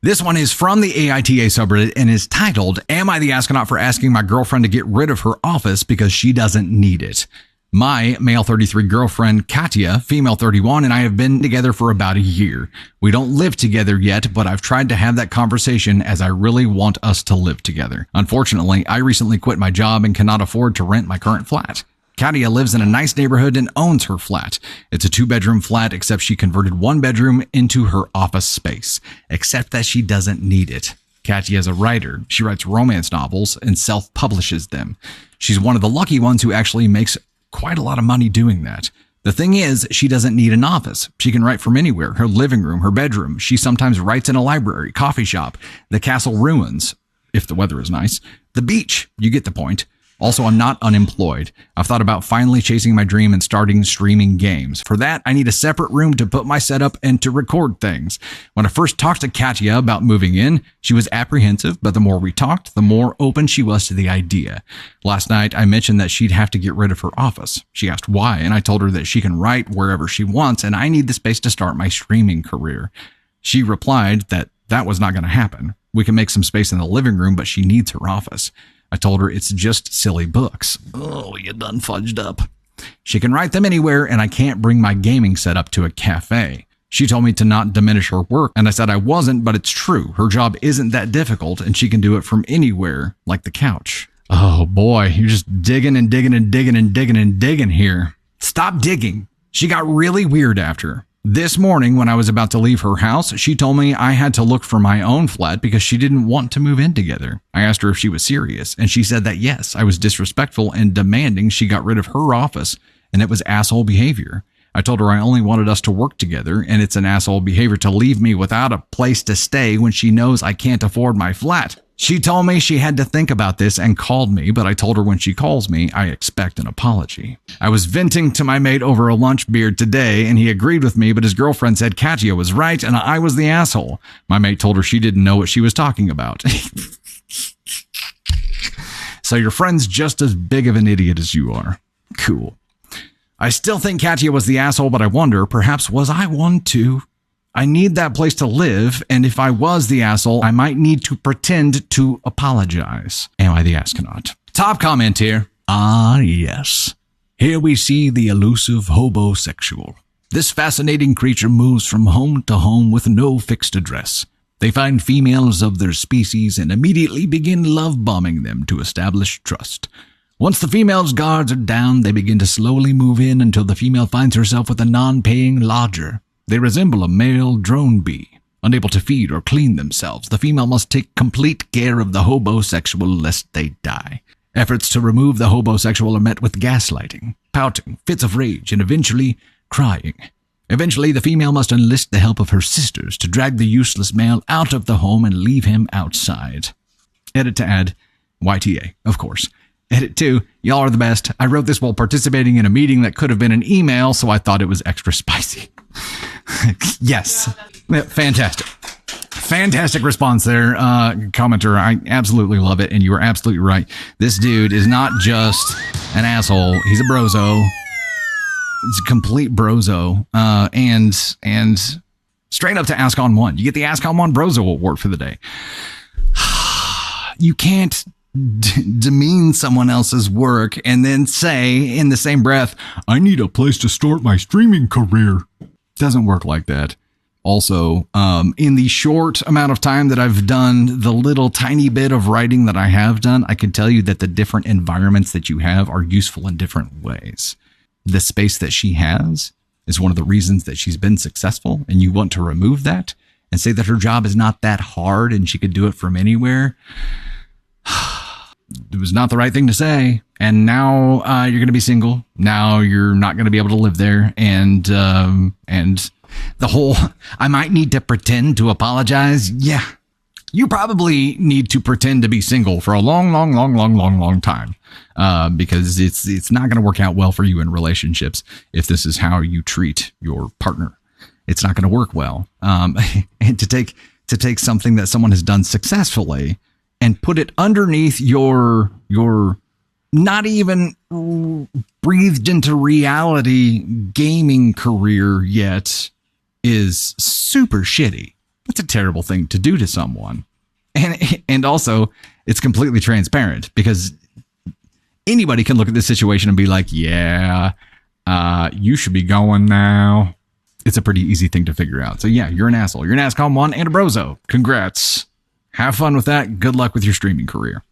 This one is from the AITA subreddit and is titled, Am I the Astronaut for Asking My Girlfriend to Get Rid of Her Office Because She Doesn't Need It? My male 33 girlfriend, Katya, female 31, and I have been together for about a year. We don't live together yet, but I've tried to have that conversation as I really want us to live together. Unfortunately, I recently quit my job and cannot afford to rent my current flat. Katya lives in a nice neighborhood and owns her flat. It's a 2-bedroom flat, except she converted 1 bedroom into her office space, except that she doesn't need it. Katya is a writer. She writes romance novels and self-publishes them. She's one of the lucky ones who actually makes quite a lot of money doing that. The thing is, she doesn't need an office. She can write from anywhere, her living room, her bedroom. She sometimes writes in a library, coffee shop, the castle ruins, if the weather is nice, the beach. You get the point. Also, I'm not unemployed. I've thought about finally chasing my dream and starting streaming games. For that, I need a separate room to put my setup and to record things. When I first talked to Katya about moving in, she was apprehensive, but the more we talked, the more open she was to the idea. Last night, I mentioned that she'd have to get rid of her office. She asked why, and I told her that she can write wherever she wants, and I need the space to start my streaming career. She replied that that was not going to happen. We can make some space in the living room, but she needs her office. I told her it's just silly books. Oh, you done fudged up. She can write them anywhere, and I can't bring my gaming setup to a cafe. She told me to not diminish her work, and I said I wasn't, but it's true. Her job isn't that difficult, and she can do it from anywhere, like the couch. Oh boy, you're just digging and digging and digging and digging and digging here. Stop digging. She got really weird after. This morning, when I was about to leave her house, she told me I had to look for my own flat because she didn't want to move in together. I asked her if she was serious, and she said that yes, I was disrespectful and demanding she got rid of her office, and it was asshole behavior. I told her I only wanted us to work together, and it's an asshole behavior to leave me without a place to stay when she knows I can't afford my flat. She told me she had to think about this and called me, but I told her when she calls me, I expect an apology. I was venting to my mate over a lunch beer today, and he agreed with me, but his girlfriend said Katya was right and I was the asshole. My mate told her she didn't know what she was talking about. So your friend's just as big of an idiot as you are. Cool. I still think Katya was the asshole, but I wonder, perhaps was I one too? I need that place to live, and if I was the asshole, I might need to pretend to apologize. Am I the astronaut? Top comment here. Ah, yes. Here we see the elusive hobosexual. This fascinating creature moves from home to home with no fixed address. They find females of their species and immediately begin love bombing them to establish trust. Once the female's guards are down, they begin to slowly move in until the female finds herself with a non-paying lodger. They resemble a male drone bee. Unable to feed or clean themselves, the female must take complete care of the hobosexual lest they die. Efforts to remove the hobosexual are met with gaslighting, pouting, fits of rage, and eventually crying. Eventually, the female must enlist the help of her sisters to drag the useless male out of the home and leave him outside. Edit to add, YTA, of course. Edit 2, y'all are the best. I wrote this while participating in a meeting that could have been an email, so I thought it was extra spicy. Yes. Fantastic. Fantastic response there, commenter. I absolutely love it, and you are absolutely right. This dude is not just an asshole. He's a brozo. He's a complete brozo. And straight up to Ask On One. You get the Ask On One Brozo Award for the day. You can't demean someone else's work and then say in the same breath, I need a place to start my streaming career. Doesn't work like that. Also, in the short amount of time that I've done the little tiny bit of writing that I have done, I can tell you that the different environments that you have are useful in different ways. The space that she has is one of the reasons that she's been successful, and you want to remove that and say that her job is not that hard and she could do it from anywhere. It was not the right thing to say. And now you're going to be single. Now you're not going to be able to live there. And the whole, I might need to pretend to apologize. Yeah, you probably need to pretend to be single for a long time. Because it's not going to work out well for you in relationships if this is how you treat your partner. It's not going to work well. And to take something that someone has done successfully and put it underneath your not even breathed into reality gaming career yet is super shitty. That's a terrible thing to do to someone. And also, it's completely transparent because anybody can look at this situation and be like, yeah, you should be going now. It's a pretty easy thing to figure out. So yeah, you're an asshole. You're an ASCOM 1 and a brozo. Congrats. Have fun with that. Good luck with your streaming career.